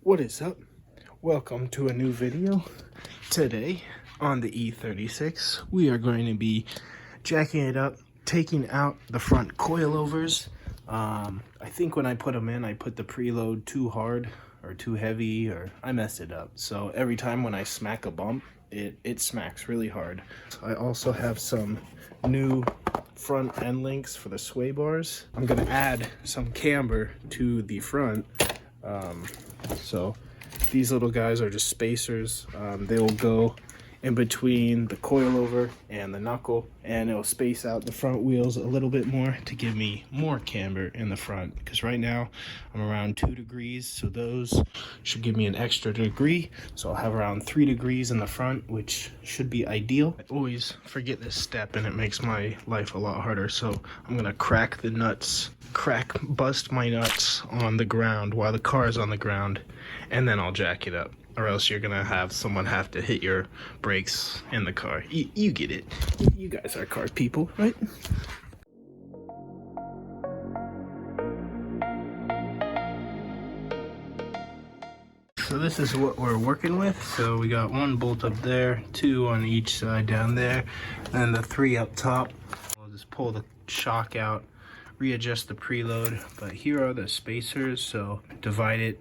What is up? Welcome to a new video. Today on the E36 we are going to be jacking it up, taking out the front coilovers. I think when I put them in I put the preload too hard or too heavy, or I messed it up, so every time when I smack a bump it smacks really hard. I also have some new front end links for the sway bars. I'm gonna add some camber to the front. So these little guys are just spacers. They will go in between the coilover and the knuckle, and it'll space out the front wheels a little bit more to give me more camber in the front, because right now I'm around 2 degrees, so those should give me an extra degree, so I'll have around 3 degrees in the front, which should be ideal. I always forget this step and it makes my life a lot harder, so I'm gonna crack the nuts, bust my nuts on the ground while the car is on the ground, and then I'll jack it up. Or else you're gonna have someone have to hit your brakes in the car. You get it. You guys are car people, right? So this is what we're working with. So we got 1 bolt up there, 2 on each side down there, and the 3 up top. We'll just pull the shock out, readjust the preload. But here are the spacers, so divide it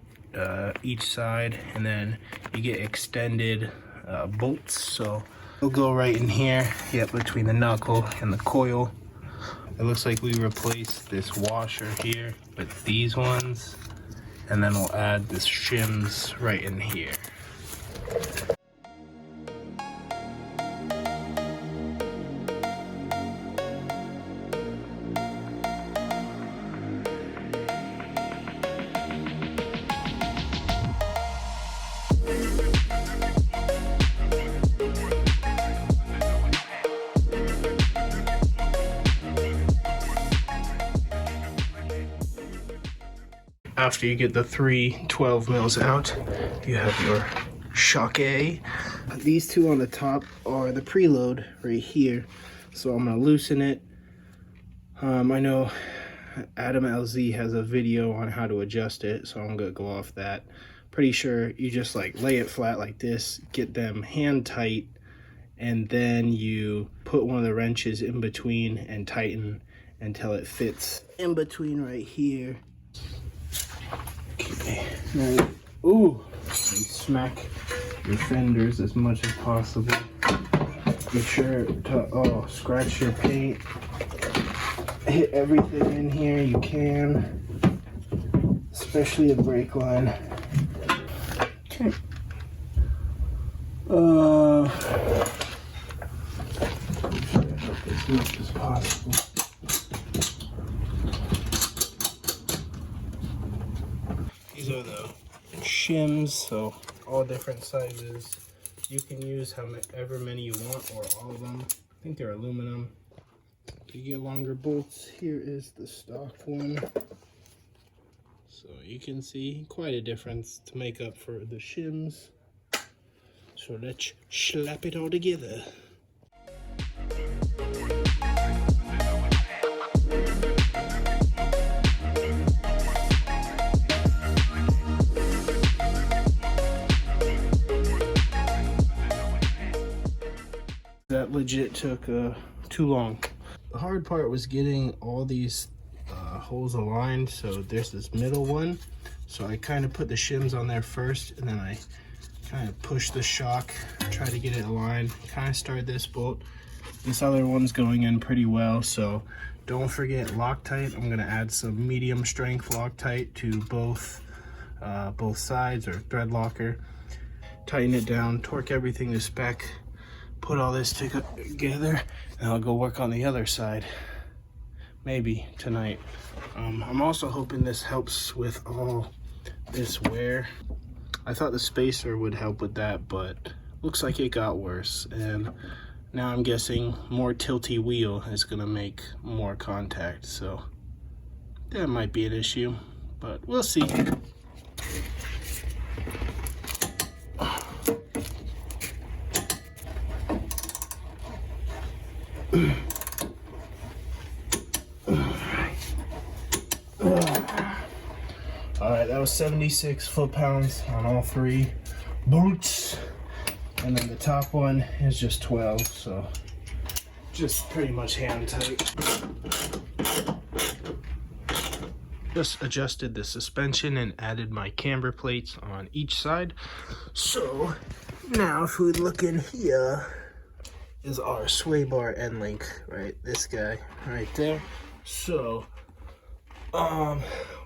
each side, and then you get extended bolts, so they'll go right in here, between the knuckle and the coil. It looks like we replaced this washer here with these ones, and then we'll add this shims right in here. After you get the 3 12 mils out, you have your shock A. These 2 on the top are the preload right here, so I'm gonna loosen it. I know Adam LZ has a video on how to adjust it, so I'm gonna go off that. Pretty sure you just like lay it flat like this, get them hand tight, and then you put one of the wrenches in between and tighten until it fits in between right here. Okay, now, and smack your fenders as much as possible. Be sure to scratch your paint. Hit everything in here you can, especially the brake line. Okay. As much as possible. These are the shims, so all different sizes. You can use however many you want, or all of them. I think they're aluminum. You get longer bolts. Here is the stock one. So you can see quite a difference to make up for the shims. So let's slap it all together. That legit took too long. The hard part was getting all these holes aligned. So there's this middle one, so I kind of put the shims on there first, and then I kind of push the shock, try to get it aligned. Kind of started this bolt. This other one's going in pretty well, so don't forget Loctite. I'm gonna add some medium strength Loctite to both sides, or thread locker. Tighten it down, torque everything to spec. Put all this together, and I'll go work on the other side, maybe tonight. I'm also hoping this helps with all this wear. I thought the spacer would help with that, but looks like it got worse, and now I'm guessing more tilty wheel is gonna make more contact, so that might be an issue, but we'll see. Alright, that So 76 foot-pounds on all three bolts. And then the top one is just 12, so just pretty much hand tight. Just adjusted the suspension and added my camber plates on each side. So now if we look in here, is our sway bar end link, right? This guy right there. So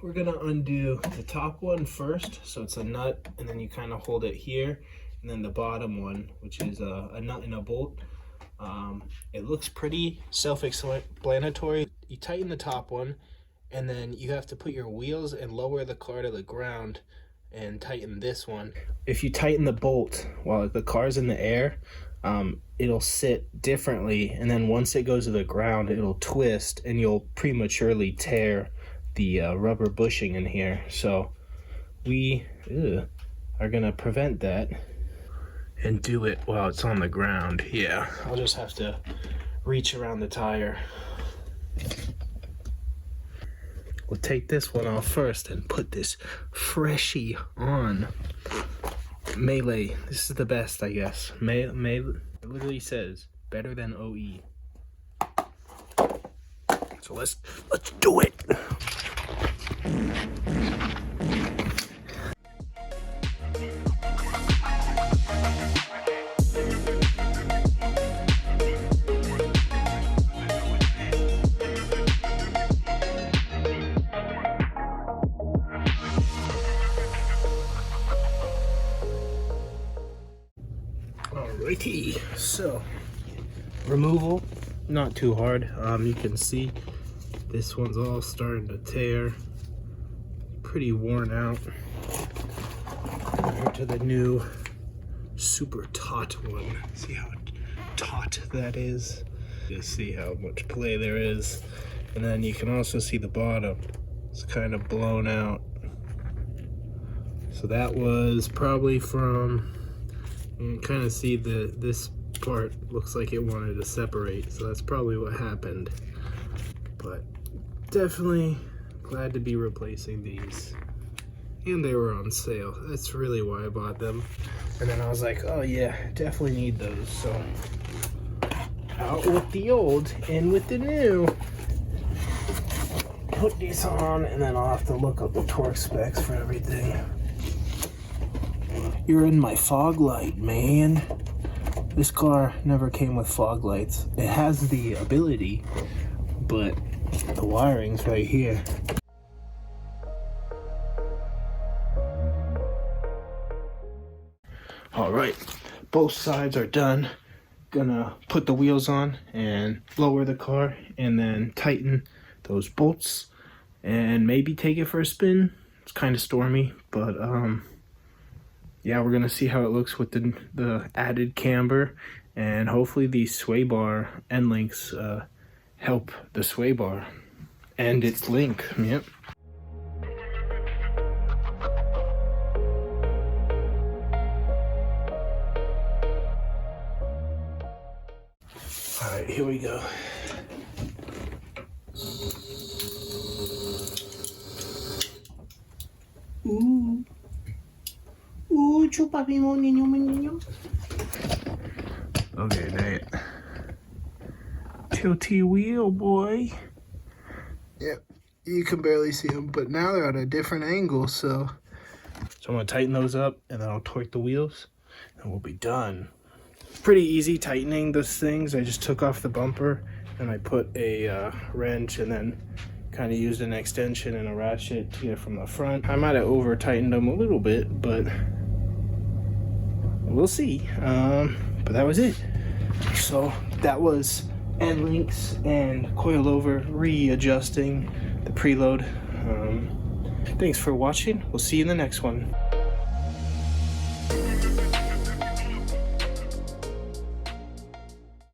we're gonna undo the top one first, so it's a nut, and then you kind of hold it here, and then the bottom one, which is a nut and a bolt. It looks pretty self-explanatory. You tighten the top one, and then you have to put your wheels and lower the car to the ground and tighten this one. If you tighten the bolt while the car's in the air, it'll sit differently, and then once it goes to the ground, it'll twist, and you'll prematurely tear the rubber bushing in here. So we are gonna prevent that and do it while it's on the ground. Yeah, I'll just have to reach around the tire. We'll take this one off first and put this freshie on. Melee, this is the best, I guess. Melee, it literally says better than OE. So let's do it. Alrighty, so removal, not too hard. You can see this one's all starting to tear, pretty worn out compared to the new super taut one. See how taut that is? Just see how much play there is. And then you can also see the bottom, it's kind of blown out. So that was probably from, you can kind of see this part looks like it wanted to separate, so that's probably what happened. But definitely glad to be replacing these, and they were on sale. That's really why I bought them. And then I was like, oh yeah, definitely need those. So out with the old, in with the new. Put these on, and then I'll have to look up the torque specs for everything. You're in my fog light, man. This car never came with fog lights. It has the ability, but the wiring's right here. All right, both sides are done. Gonna put the wheels on and lower the car, and then tighten those bolts and maybe take it for a spin. It's kind of stormy, but yeah, we're gonna see how it looks with the added camber, and hopefully these sway bar end links help the sway bar and its link. Yep. All right, here we go. Ooh. Ooh, chupapi mo, niño. Okay, that tilty wheel, boy. Yep, you can barely see them, but now they're at a different angle, so I'm gonna tighten those up, and then I'll torque the wheels, and we'll be done. Pretty easy tightening those things. I just took off the bumper, and I put a wrench, and then kind of used an extension and a ratchet to get it from the front. I might have over tightened them a little bit, but we'll see. But that was it. So that was end links and coilover readjusting the preload. Thanks for watching. We'll see you in the next one.